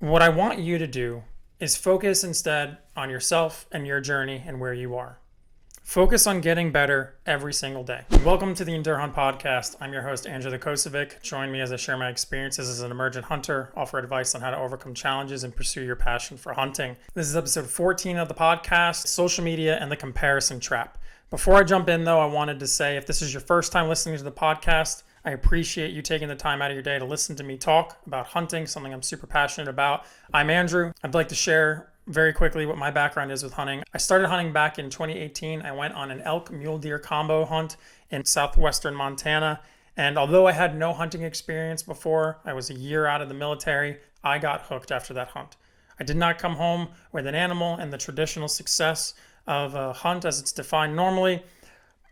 What I want you to do is focus instead on yourself and your journey and where you are. Focus on getting better every single day. Welcome to the Endure Hunt Podcast. I'm your host, Andrew Kosovic. Join me as I share my experiences as an emergent hunter, offer advice on how to overcome challenges, and pursue your passion for hunting. This is episode 14 of the podcast, Social Media and the Comparison Trap. Before I jump in, though, I wanted to say if this is your first time listening to the podcast, I appreciate you taking the time out of your day to listen to me talk about hunting, something I'm super passionate about. I'm Andrew. I'd like to share very quickly what my background is with hunting. I started hunting back in 2018. I went on an elk mule deer combo hunt in southwestern Montana. And although I had no hunting experience before, I was a year out of the military, I got hooked after that hunt. I did not come home with an animal and the traditional success of a hunt as it's defined normally,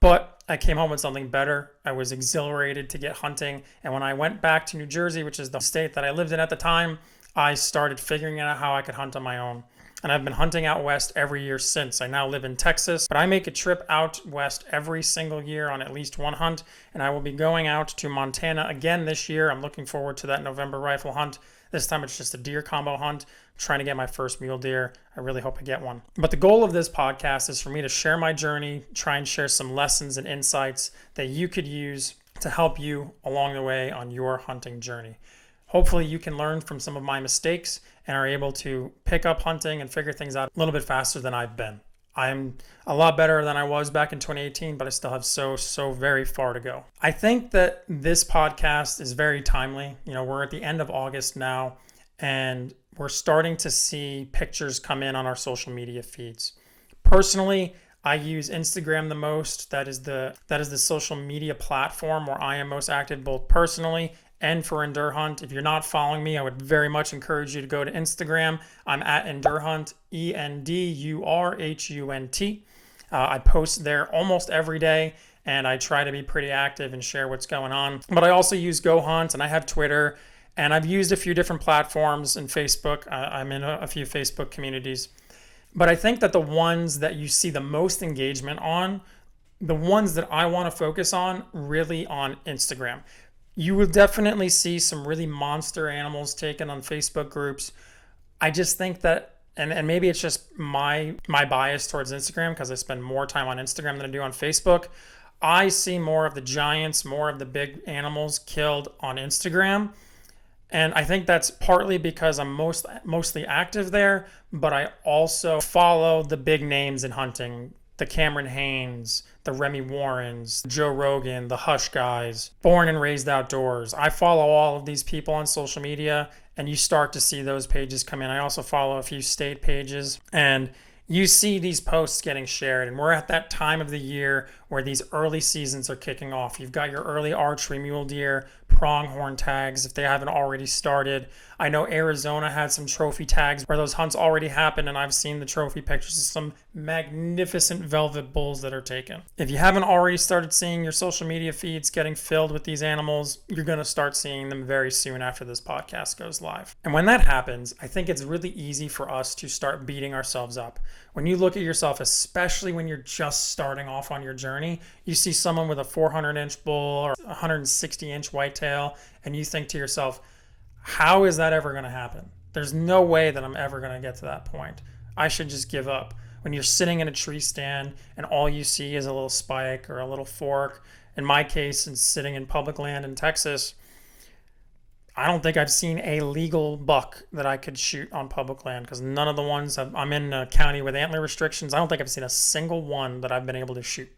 but I came home with something better. I was exhilarated to get hunting. And when I went back to New Jersey, which is the state that I lived in at the time, I started figuring out how I could hunt on my own. And I've been hunting out west every year since. I now live in Texas, but I make a trip out west every single year on at least one hunt. And I will be going out to Montana again this year. I'm looking forward to that November rifle hunt. This time it's just a deer combo hunt. I'm trying to get my first mule deer. I really hope I get one. But the goal of this podcast is for me to share my journey, try and share some lessons and insights that you could use to help you along the way on your hunting journey. Hopefully you can learn from some of my mistakes and are able to pick up hunting and figure things out a little bit faster than I've been. I'm a lot better than I was back in 2018, but I still have so very far to go. I think that this podcast is very timely. We're at the end of August now, and we're starting to see pictures come in on our social media feeds. Personally, I use Instagram the most. That is the social media platform where I am most active, both personally and for Endure Hunt. If you're not following me, I would very much encourage you to go to Instagram. I'm at Endure Hunt, ENDURHUNT. I post there almost every day, and I try to be pretty active and share what's going on. But I also use Go Hunt, and I have Twitter, and I've used a few different platforms and Facebook. I'm in a few Facebook communities. But I think that the ones that you see the most engagement on, the ones that I want to focus on, really on Instagram. You will definitely see some really monster animals taken on Facebook groups. I just think that, and maybe it's just my bias towards Instagram because I spend more time on Instagram than I do on Facebook. I see more of the giants, more of the big animals killed on Instagram. And I think that's partly because I'm mostly active there, but I also follow the big names in hunting. The Cameron Hanes, the Remy Warrens, Joe Rogan, the Hush guys, Born and Raised Outdoors. I follow all of these people on social media, and you start to see those pages come in. I also follow a few state pages, and you see these posts getting shared. And we're at that time of the year where these early seasons are kicking off. You've got your early archery mule deer, pronghorn tags if they haven't already started. I know Arizona had some trophy tags where those hunts already happened, and I've seen the trophy pictures of some magnificent velvet bulls that are taken. If you haven't already started seeing your social media feeds getting filled with these animals, you're going to start seeing them very soon after this podcast goes live. And when that happens, I think it's really easy for us to start beating ourselves up. When you look at yourself, especially when you're just starting off on your journey, you see someone with a 400-inch bull or 160-inch whitetail, and you think to yourself, how is that ever going to happen? There's no way that I'm ever going to get to that point. I should just give up. When you're sitting in a tree stand and all you see is a little spike or a little fork, in my case, it's sitting in public land in Texas, I don't think I've seen a legal buck that I could shoot on public land because none of the ones I'm in a county with antler restrictions. I don't think I've seen a single one that I've been able to shoot.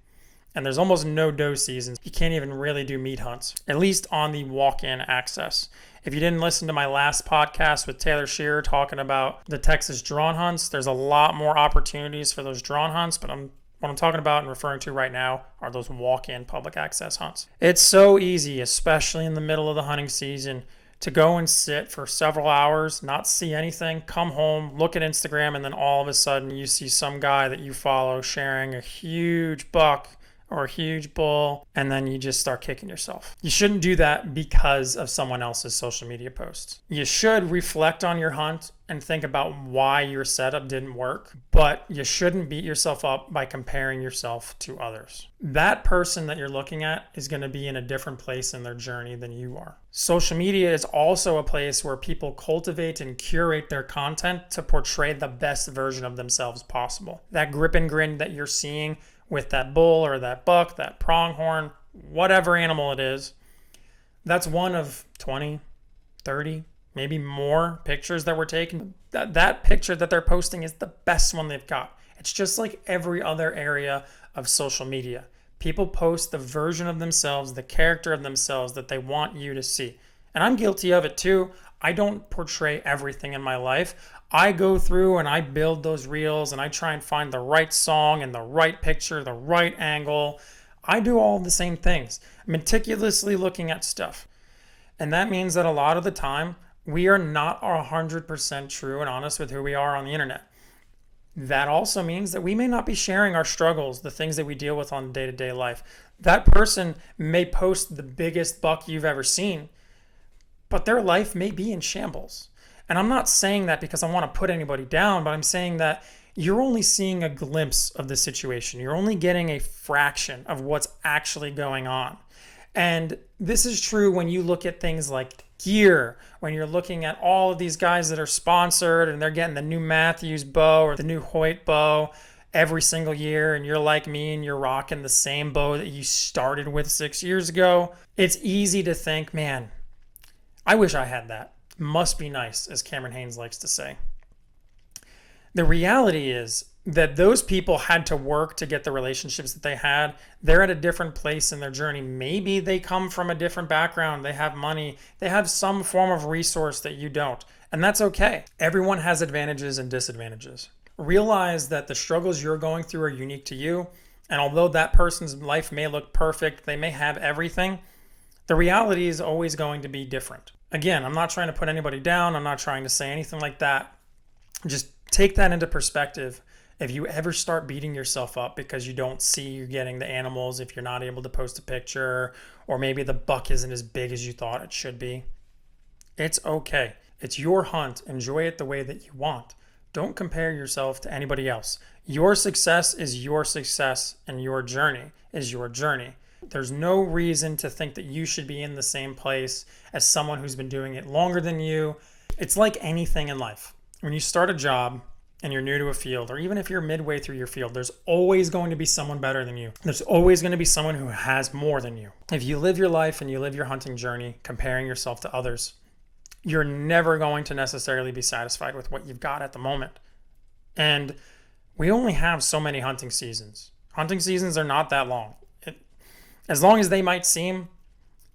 And there's almost no doe seasons. You can't even really do meat hunts, at least on the walk-in access. If you didn't listen to my last podcast with Taylor Shearer talking about the Texas drawn hunts, there's a lot more opportunities for those drawn hunts, but what I'm talking about and referring to right now are those walk-in public access hunts. It's so easy, especially in the middle of the hunting season, to go and sit for several hours, not see anything, come home, look at Instagram, and then all of a sudden you see some guy that you follow sharing a huge buck or a huge bull, and then you just start kicking yourself. You shouldn't do that because of someone else's social media posts. You should reflect on your hunt and think about why your setup didn't work, but you shouldn't beat yourself up by comparing yourself to others. That person that you're looking at is going to be in a different place in their journey than you are. Social media is also a place where people cultivate and curate their content to portray the best version of themselves possible. That grip and grin that you're seeing with that bull or that buck, that pronghorn, whatever animal it is, that's one of 20, 30, maybe more pictures that were taken. That picture that they're posting is the best one they've got. It's just like every other area of social media. People post the version of themselves, the character of themselves that they want you to see. And I'm guilty of it too. I don't portray everything in my life. I go through and I build those reels and I try and find the right song and the right picture, the right angle. I do all the same things, meticulously looking at stuff. And that means that a lot of the time, we are not 100% true and honest with who we are on the internet. That also means that we may not be sharing our struggles, the things that we deal with on day-to-day life. That person may post the biggest buck you've ever seen, but their life may be in shambles. And I'm not saying that because I want to put anybody down, but I'm saying that you're only seeing a glimpse of the situation. You're only getting a fraction of what's actually going on. And this is true when you look at things like gear, when you're looking at all of these guys that are sponsored and they're getting the new Matthews bow or the new Hoyt bow every single year, and you're like me and you're rocking the same bow that you started with 6 years ago. It's easy to think, man, I wish I had that. Must be nice, as Cameron Hanes likes to say. The reality is that those people had to work to get the relationships that they had. They're at a different place in their journey. Maybe they come from a different background. They have money. They have some form of resource that you don't. And that's okay. Everyone has advantages and disadvantages. Realize that the struggles you're going through are unique to you. And although that person's life may look perfect, they may have everything, the reality is always going to be different. Again, I'm not trying to put anybody down. I'm not trying to say anything like that. Just take that into perspective. If you ever start beating yourself up because you don't see you getting the animals, if you're not able to post a picture, or maybe the buck isn't as big as you thought it should be, it's okay. It's your hunt. Enjoy it the way that you want. Don't compare yourself to anybody else. Your success is your success, and your journey is your journey. There's no reason to think that you should be in the same place as someone who's been doing it longer than you. It's like anything in life. When you start a job and you're new to a field, or even if you're midway through your field, there's always going to be someone better than you. There's always going to be someone who has more than you. If you live your life and you live your hunting journey comparing yourself to others, you're never going to necessarily be satisfied with what you've got at the moment. And we only have so many hunting seasons. Hunting seasons are not that long. As long as they might seem,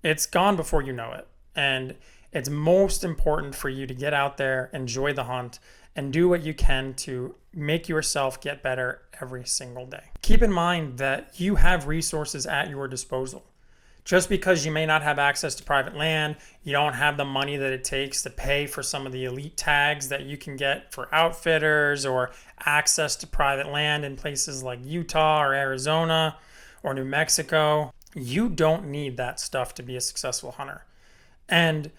it's gone before you know it. And it's most important for you to get out there, enjoy the hunt, and do what you can to make yourself get better every single day. Keep in mind that you have resources at your disposal. Just because you may not have access to private land, you don't have the money that it takes to pay for some of the elite tags that you can get for outfitters, or access to private land in places like Utah or Arizona or New Mexico. You don't need that stuff to be a successful hunter. And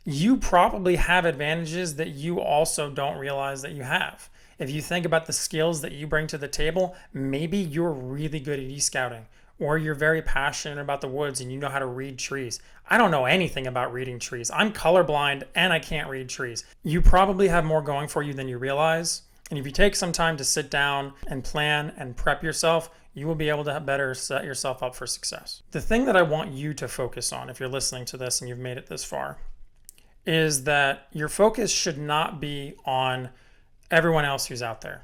you probably have advantages that you also don't realize that you have. If you think about the skills that you bring to the table, maybe you're really good at e-scouting, or you're very passionate about the woods and you know how to read trees. I don't know anything about reading trees. I'm colorblind and I can't read trees. You probably have more going for you than you realize. And if you take some time to sit down and plan and prep yourself, you will be able to better set yourself up for success. The thing that I want you to focus on, if you're listening to this and you've made it this far, is that your focus should not be on everyone else who's out there.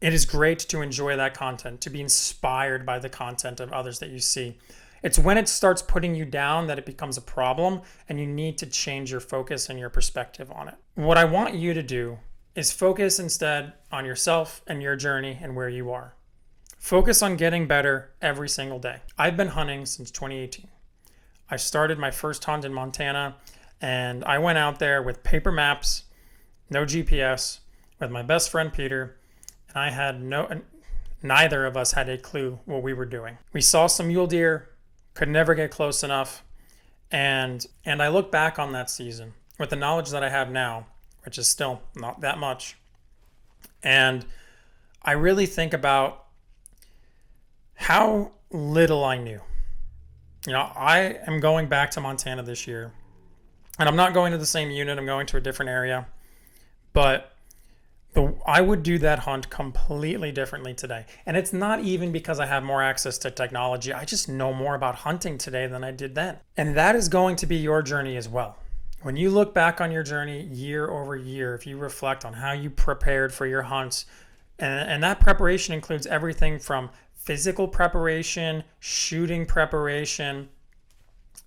It is great to enjoy that content, to be inspired by the content of others that you see. It's when it starts putting you down that it becomes a problem, and you need to change your focus and your perspective on it. What I want you to do is focus instead on yourself and your journey and where you are. Focus on getting better every single day. I've been hunting since 2018. I started my first hunt in Montana, and I went out there with paper maps, no GPS, with my best friend Peter, and I had Neither of us had a clue what we were doing. We saw some mule deer, could never get close enough. And I look back on that season with the knowledge that I have now, which is still not that much. And I really think about how little I knew. I am going back to Montana this year, and I'm not going to the same unit. I'm going to a different area, but I would do that hunt completely differently today. And it's not even because I have more access to technology. I just know more about hunting today than I did then. And that is going to be your journey as well. When you look back on your journey year over year, if you reflect on how you prepared for your hunts, and that preparation includes everything from physical preparation, shooting preparation,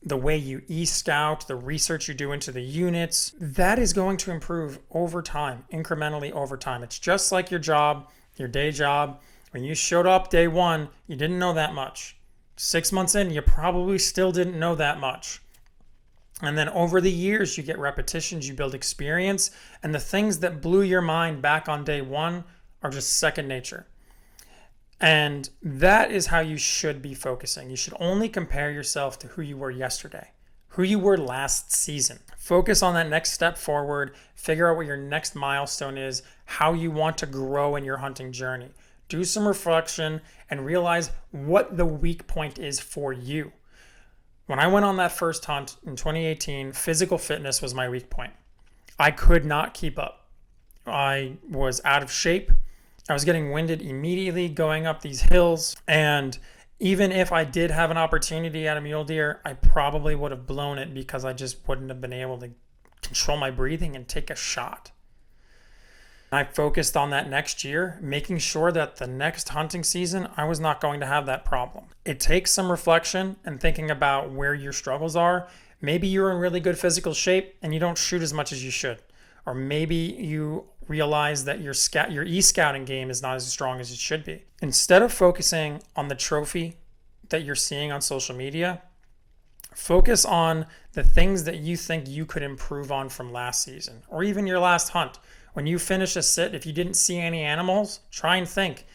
the way you e-scout, the research you do into the units, that is going to improve over time, incrementally over time. It's just like your job, your day job. When you showed up day one, you didn't know that much. 6 months in, you probably still didn't know that much. And then over the years, you get repetitions, you build experience, and the things that blew your mind back on day one are just second nature. And that is how you should be focusing. You should only compare yourself to who you were yesterday, who you were last season. Focus on that next step forward. Figure out what your next milestone is, how you want to grow in your hunting journey. Do some reflection and realize what the weak point is for you. When I went on that first hunt in 2018, physical fitness was my weak point. I could not keep up. I was out of shape. I was getting winded immediately going up these hills. And even if I did have an opportunity at a mule deer, I probably would have blown it because I just wouldn't have been able to control my breathing and take a shot. I focused on that next year, making sure that the next hunting season, I was not going to have that problem. It takes some reflection and thinking about where your struggles are. Maybe you're in really good physical shape and you don't shoot as much as you should. Or maybe you realize that your e-scouting game is not as strong as it should be. Instead of focusing on the trophy that you're seeing on social media, focus on the things that you think you could improve on from last season or even your last hunt. When you finish a sit, if you didn't see any animals, try and think,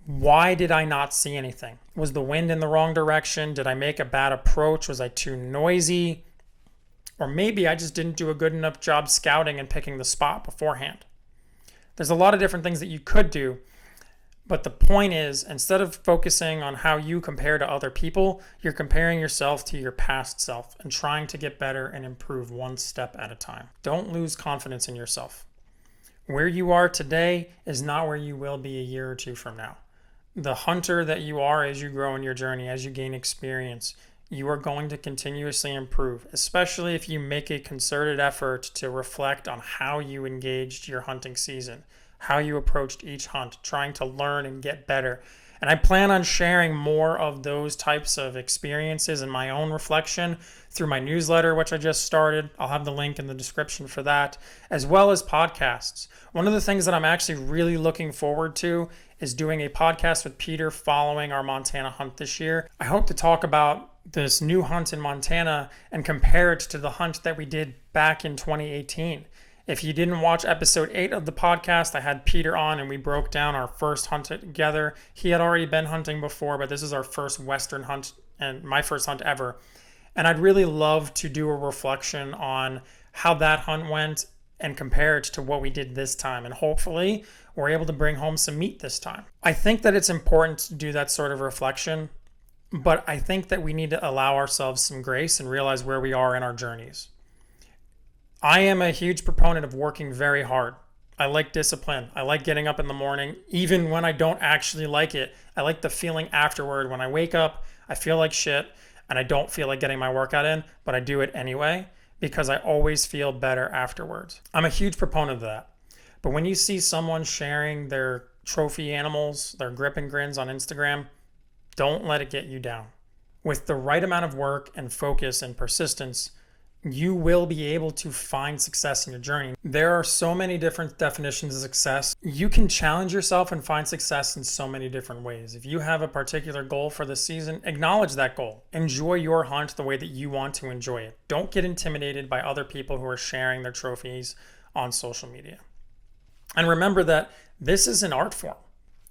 why did I not see anything? Was the wind in the wrong direction? Did I make a bad approach? Was I too noisy? Or maybe I just didn't do a good enough job scouting and picking the spot beforehand. There's a lot of different things that you could do, but the point is, instead of focusing on how you compare to other people, you're comparing yourself to your past self and trying to get better and improve one step at a time. Don't lose confidence in yourself. Where you are today is not where you will be a year or two from now. The hunter that you are as you grow in your journey, as you gain experience, you are going to continuously improve, especially if you make a concerted effort to reflect on how you engaged your hunting season, how you approached each hunt, trying to learn and get better. And I plan on sharing more of those types of experiences in my own reflection through my newsletter, which I just started. I'll have the link in the description for that, as well as podcasts. One of the things that I'm actually really looking forward to is doing a podcast with Peter following our Montana hunt this year. I hope to talk about this new hunt in Montana and compare it to the hunt that we did back in 2018. If you didn't watch episode 8 of the podcast, I had Peter on and we broke down our first hunt together. He had already been hunting before, but this is our first Western hunt and my first hunt ever. And I'd really love to do a reflection on how that hunt went and compare it to what we did this time. And hopefully we're able to bring home some meat this time. I think that it's important to do that sort of reflection, but I think that we need to allow ourselves some grace and realize where we are in our journeys. I am a huge proponent of working very hard. I like discipline. I like getting up in the morning, even when I don't actually like it. I like the feeling afterward. When I wake up, I feel like shit and I don't feel like getting my workout in, but I do it anyway because I always feel better afterwards. I'm a huge proponent of that. But when you see someone sharing their trophy animals, their grip and grins on Instagram, don't let it get you down. With the right amount of work and focus and persistence, you will be able to find success in your journey. There are so many different definitions of success. You can challenge yourself and find success in so many different ways. If you have a particular goal for the season, acknowledge that goal. Enjoy your hunt the way that you want to enjoy it. Don't get intimidated by other people who are sharing their trophies on social media. And remember that this is an art form.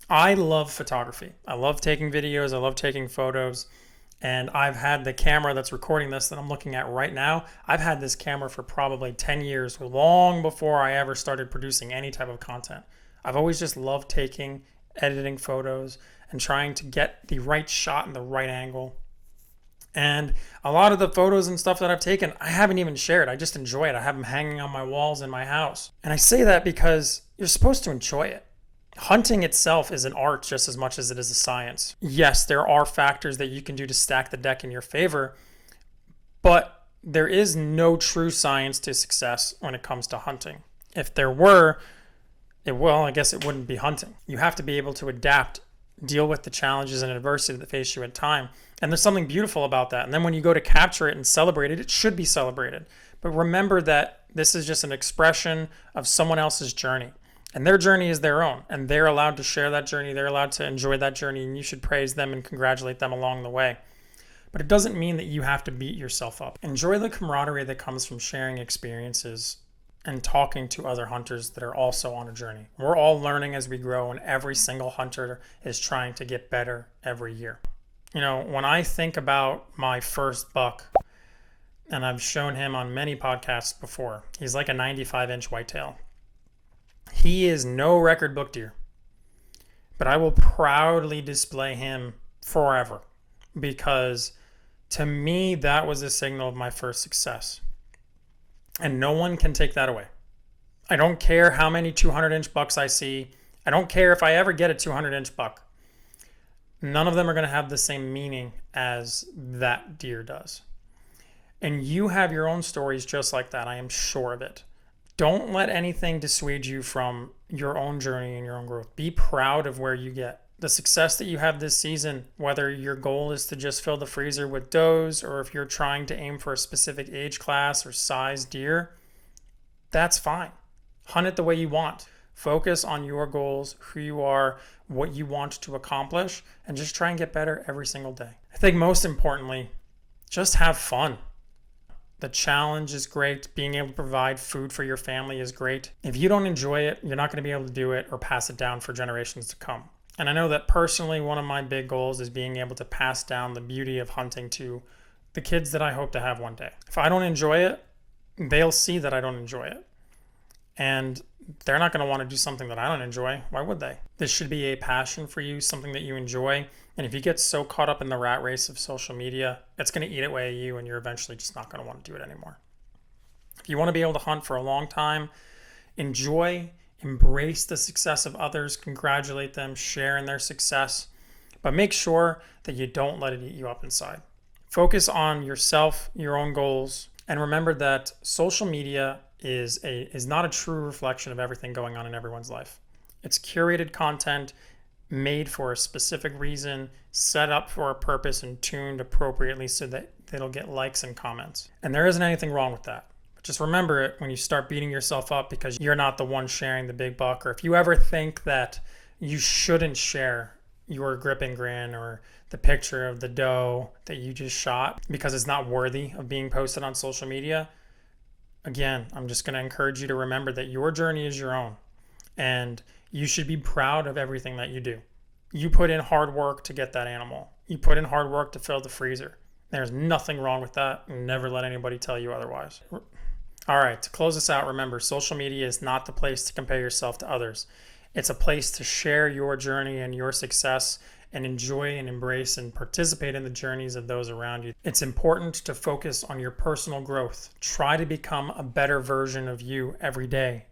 I love photography. I love taking videos. I love taking photos. And I've had the camera that's recording this that I'm looking at right now. I've had this camera for probably 10 years, long before I ever started producing any type of content. I've always just loved taking, editing photos, and trying to get the right shot and the right angle. And a lot of the photos and stuff that I've taken, I haven't even shared. I just enjoy it. I have them hanging on my walls in my house. And I say that because you're supposed to enjoy it. Hunting itself is an art just as much as it is a science. Yes, there are factors that you can do to stack the deck in your favor, but there is no true science to success when it comes to hunting. If there were, I guess it wouldn't be hunting. You have to be able to adapt, deal with the challenges and adversity that face you in time. And there's something beautiful about that. And then when you go to capture it and celebrate it, it should be celebrated. But remember that this is just an expression of someone else's journey. And their journey is their own, and they're allowed to share that journey. They're allowed to enjoy that journey, and you should praise them and congratulate them along the way. But it doesn't mean that you have to beat yourself up. Enjoy the camaraderie that comes from sharing experiences and talking to other hunters that are also on a journey. We're all learning as we grow, and every single hunter is trying to get better every year. You know, when I think about my first buck, and I've shown him on many podcasts before, he's like a 95-inch whitetail. He is no record book deer, but I will proudly display him forever because to me, that was a signal of my first success. And no one can take that away. I don't care how many 200-inch bucks I see. I don't care if I ever get a 200-inch buck. None of them are going to have the same meaning as that deer does. And you have your own stories just like that. I am sure of it. Don't let anything dissuade you from your own journey and your own growth. Be proud of where you get. The success that you have this season, whether your goal is to just fill the freezer with does or if you're trying to aim for a specific age class or size deer, that's fine. Hunt it the way you want. Focus on your goals, who you are, what you want to accomplish, and just try and get better every single day. I think most importantly, just have fun. The challenge is great. Being able to provide food for your family is great. If you don't enjoy it, you're not going to be able to do it or pass it down for generations to come. And I know that personally, one of my big goals is being able to pass down the beauty of hunting to the kids that I hope to have one day. If I don't enjoy it, they'll see that I don't enjoy it. And they're not going to want to do something that I don't enjoy. Why would they? This should be a passion for you, something that you enjoy. And if you get so caught up in the rat race of social media, it's going to eat away at you and you're eventually just not going to want to do it anymore. If you want to be able to hunt for a long time, enjoy, embrace the success of others, congratulate them, share in their success, but make sure that you don't let it eat you up inside. Focus on yourself, your own goals, and remember that social media is not a true reflection of everything going on in everyone's life. It's curated content made for a specific reason, set up for a purpose, and tuned appropriately so that it'll get likes and comments. And there isn't anything wrong with that. But just remember it when you start beating yourself up because you're not the one sharing the big buck, or if you ever think that you shouldn't share your grip and grin or the picture of the doe that you just shot because it's not worthy of being posted on social media. Again, I'm just going to encourage you to remember that your journey is your own and you should be proud of everything that you do. You put in hard work to get that animal. You put in hard work to fill the freezer. There's nothing wrong with that. Never let anybody tell you otherwise. All right, to close this out, remember, social media is not the place to compare yourself to others. It's a place to share your journey and your success and enjoy and embrace and participate in the journeys of those around you. It's important to focus on your personal growth. Try to become a better version of you every day.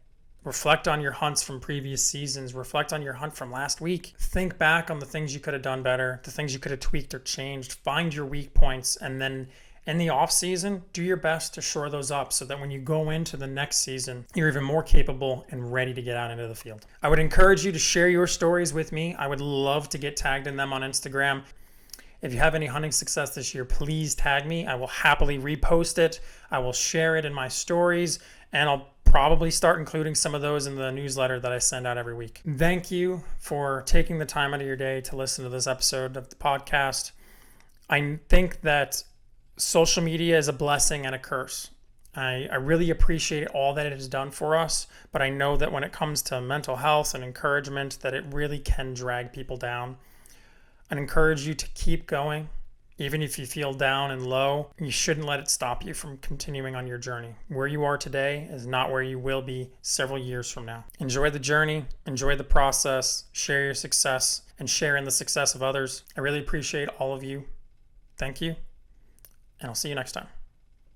Reflect on your hunts from previous seasons. Reflect on your hunt from last week. Think back on the things you could have done better, the things you could have tweaked or changed. Find your weak points, and then in the off season, do your best to shore those up so that when you go into the next season, you're even more capable and ready to get out into the field. I would encourage you to share your stories with me. I would love to get tagged in them on Instagram. If you have any hunting success this year, please tag me. I will happily repost it. I will share it in my stories, and I'll probably start including some of those in the newsletter that I send out every week. Thank you for taking the time out of your day to listen to this episode of the podcast. I think that social media is a blessing and a curse. I really appreciate all that it has done for us, but I know that when it comes to mental health and encouragement, that it really can drag people down. I encourage you to keep going. Even if you feel down and low, you shouldn't let it stop you from continuing on your journey. Where you are today is not where you will be several years from now. Enjoy the journey, enjoy the process, share your success, and share in the success of others. I really appreciate all of you. Thank you, and I'll see you next time.